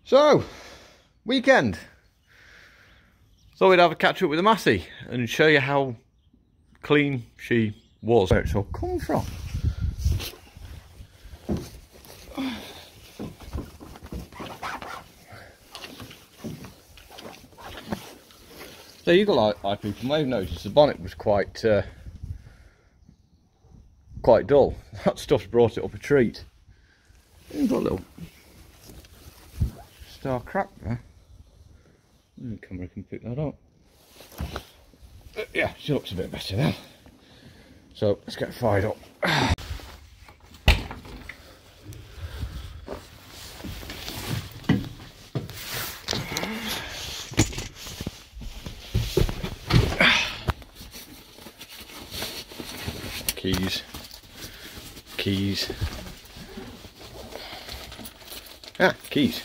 So, weekend. Thought we'd have a catch up with the Massey and show you how clean she was. Where it's all come from. So you got eye people may have noticed the bonnet was quite dull. That stuff's brought it up a treat. You've got a little star crack there. The camera can pick that up. Yeah, she looks a bit better now. So let's get fired up. Keys. Ah, keys.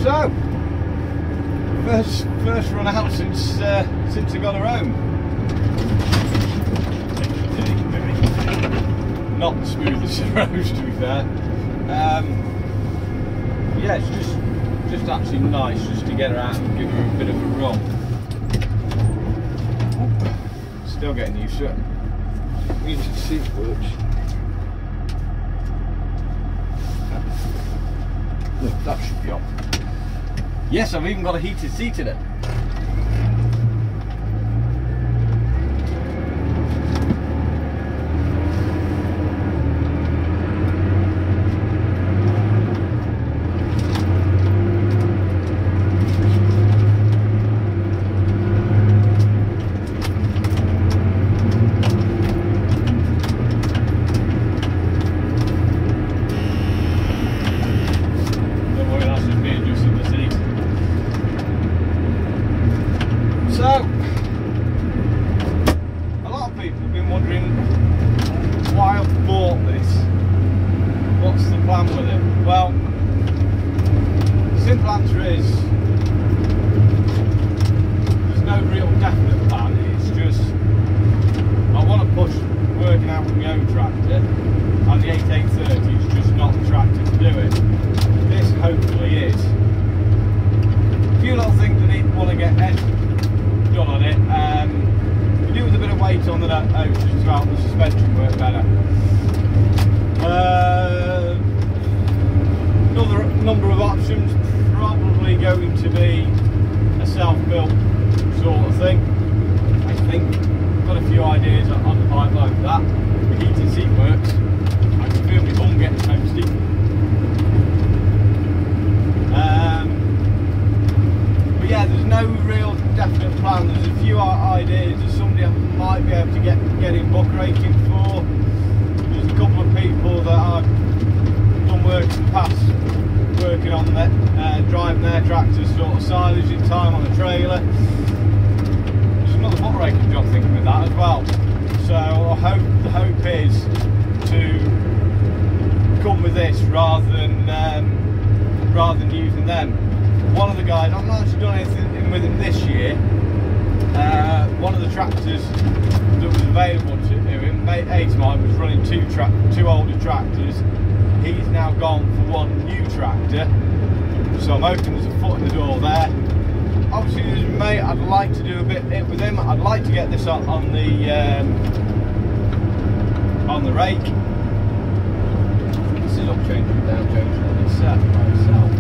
So, first run out since I got her home. Not the smoothest of roads, to be fair. Yeah, it's just actually nice just to get her out and give her a bit of a run. Still getting used to it. Heated seat works. Look, that should be on. Yes, I've even got a heated seat in it. So, a lot of people have been wondering why I've bought this. What's the plan with it? Well, the simple answer is there's no real definite plan. It's just I want to push working out with my own tractor, and the 8830 is just not the tractor to do it. This hopefully is. A few little things I want to get done on it. We do with a bit of weight on the nose just to help the suspension work better. Another number of options, probably going to be a self-built sort of thing. I think got a few ideas on the pipeline for that. The heated seat works. I can feel my bum getting toasty. But yeah, there's no real definite plan. There's a few ideas. There's somebody I might be able to get in buck raking for. There's a couple of people that I've done work in the past working on that, driving their tractors sort of silage in time on a trailer. There's another buck raking job thinking with that as well. So the hope is to come with this rather than using them. one of the guys, I've not actually done anything with him this year. One of the tractors that was available to him, mate of mine, was running two older tractors. He's now gone for one new tractor, so I'm hoping there's a foot in the door there. Obviously, there's a mate I'd like to do a bit with him. I'd like to get this on the rake. This is up changing, down changing on its set by itself.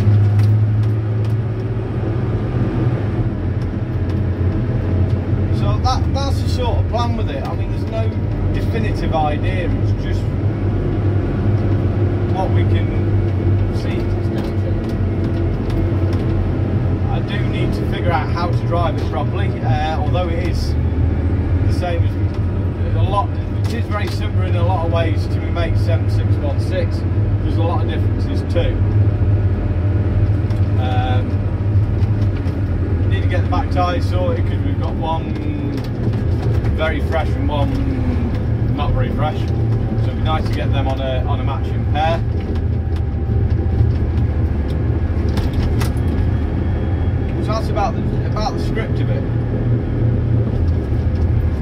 So that's the sort of plan with it. I mean, there's no definitive idea. It's just what we can see. I do need to figure out how to drive it properly, although it is the same as it is very similar in a lot of ways to my mate's 7616. There's a lot of differences too. Need to get the back tyres sorted because we've got one very fresh and one not very fresh, so it'd be nice to get them on a matching pair. So that's about the script of it.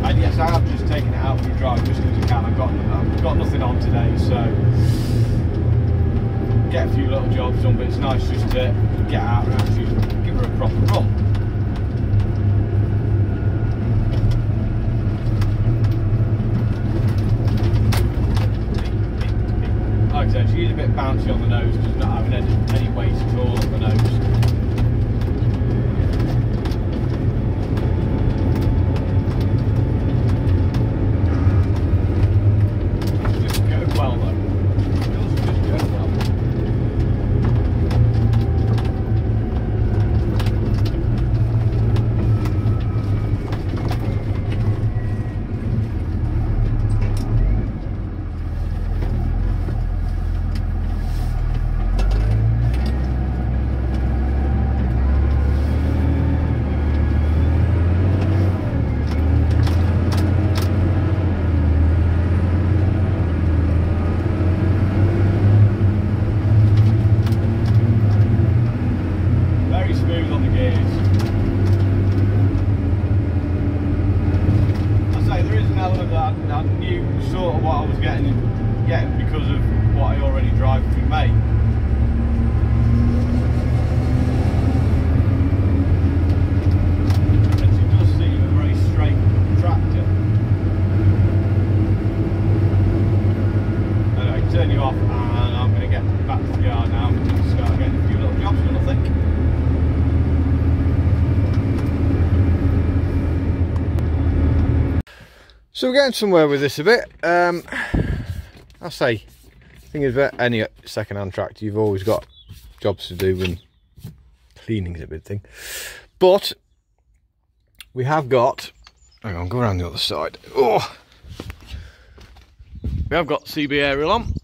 And yes, I have just taken it out for a drive just because I can. I've got nothing on today, so get a few little jobs done, but it's nice just to get out and actually give her a proper run. Like I said, she's a bit bouncy on the nose because not having any weight at all on the nose. I knew sort of what I was getting because of what I already drive with my mate. And it does seem a very straight tractor. Anyway, turn you off and I'm going to get back to the yard now and start getting a few little jobs done, I think. So we're getting somewhere with this a bit. I say, the thing is about any second-hand tractor, you've always got jobs to do and cleaning's a big thing. But we have got, hang on, go around the other side. Oh, we have got CB aerial on.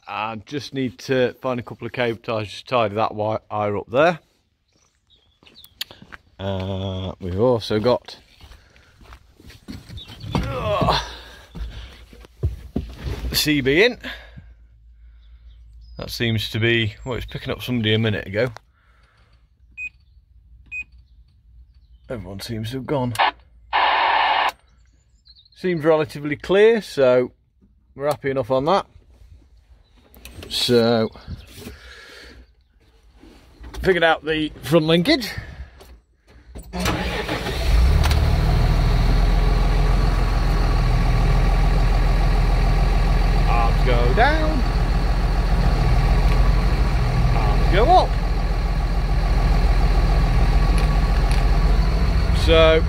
I just need to find a couple of cable ties to tidy that wire up there. We've also got the CB in. That seems to be, well, it's picking up somebody a minute ago. Everyone seems to have gone. Seems relatively clear, so we're happy enough on that. So figured out the front linkage. Arms go down. Arms go up. So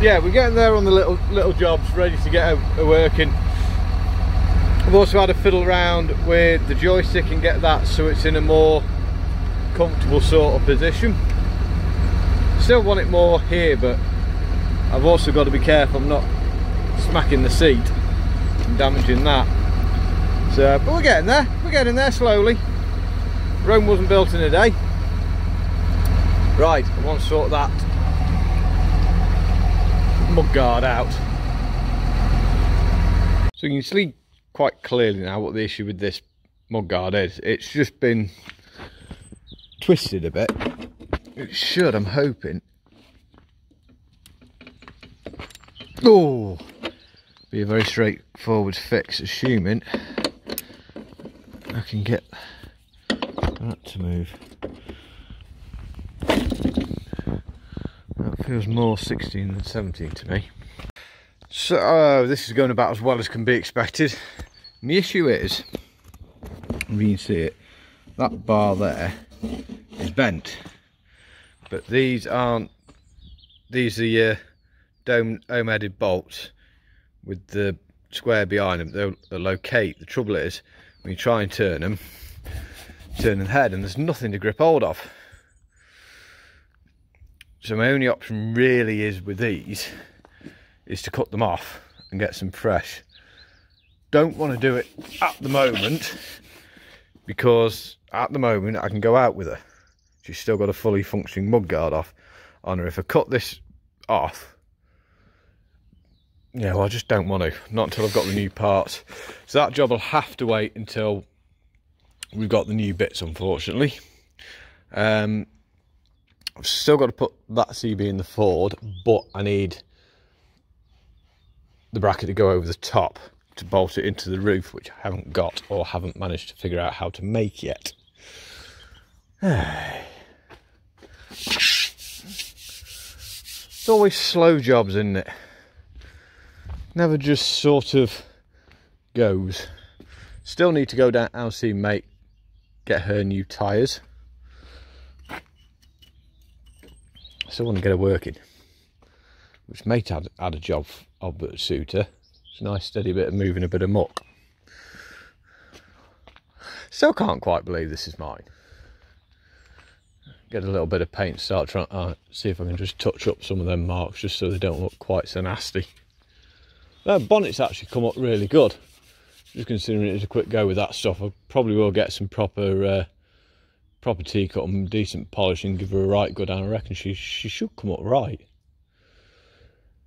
yeah, we're getting there on the little jobs, ready to get working. I've also had a fiddle around with the joystick and get that so it's in a more comfortable sort of position. Still want it more here, but I've also got to be careful I'm not smacking the seat and damaging that. So, but we're getting there slowly. Rome wasn't built in a day. Right, I want to sort that mudguard out. So you can see quite clearly now what the issue with this mudguard is. It's just been twisted a bit. It should, I'm hoping. Oh, be a very straightforward fix, assuming I can get that to move. That feels more 16 than 17 to me. So this is going about as well as can be expected. And the issue is, if you can see it, that bar there is bent, but these aren't. These are your dome-headed bolts with the square behind them. They'll locate. The trouble is, when you try and turn them the head, and there's nothing to grip hold of. So my only option really is with these is to cut them off and get some fresh. Don't want to do it at the moment, because at the moment I can go out with her. She's still got a fully functioning mudguard on her. If I cut this off, yeah, well, I just don't want to. Not until I've got the new parts. So that job will have to wait until we've got the new bits, unfortunately. I've still got to put that CB in the Ford, but I need the bracket to go over the top to bolt it into the roof, which I haven't got or haven't managed to figure out how to make yet. It's always slow jobs, isn't it? Never just sort of goes. Still need to go down and see mate, get her new tyres. Still want to get her working, which mate had a job of that suit her. It's a nice steady bit of moving a bit of muck. Still can't quite believe this is mine. Get a little bit of paint, start trying to see if I can just touch up some of them marks just so they don't look quite so nasty. The bonnet's actually come up really good. Just considering it as a quick go with that stuff, I probably will get some proper T-cut and decent polish and give her a right good, and I reckon she should come up right.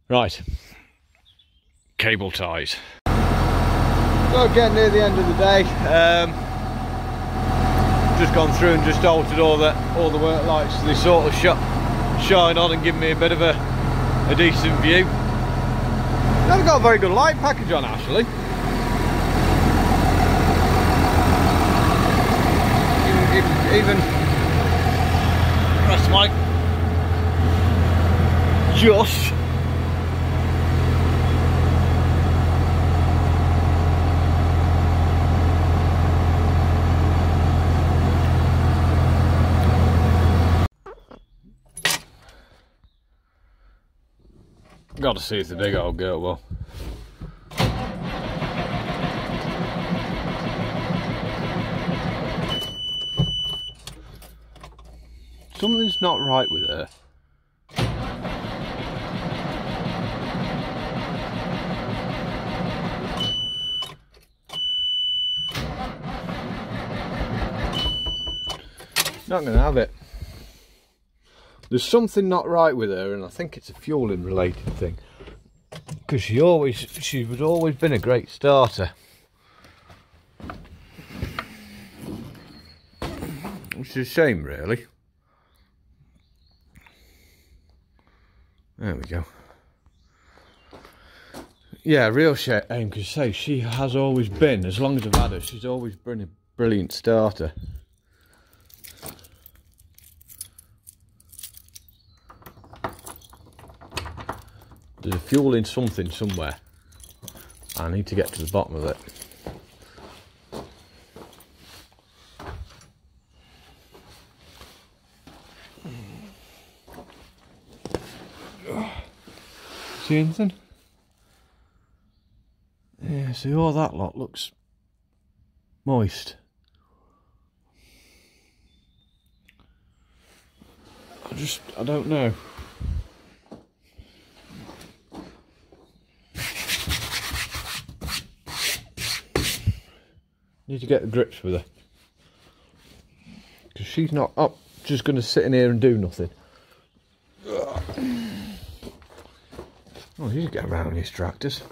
Right, cable ties. So getting near the end of the day. Just gone through and just altered all the work lights so they sort of shine on and give me a bit of a decent view. I've got a very good light package on, actually. Even that's like just got to see if the big old girl will. Something's not right with her. Not going to have it. There's something not right with her, and I think it's a fueling related thing. Because she would always been a great starter. Which is a shame, really. There we go. Yeah, real shame, because say she has always been, as long as I've had her, she's always been a brilliant starter. There's a fuel in something somewhere. I need to get to the bottom of it. See anything? Yeah, see, all that lot looks moist. I don't know. Need to get the grips with her, because she's not up just going to sit in here and do nothing. Oh, you get around these tractors.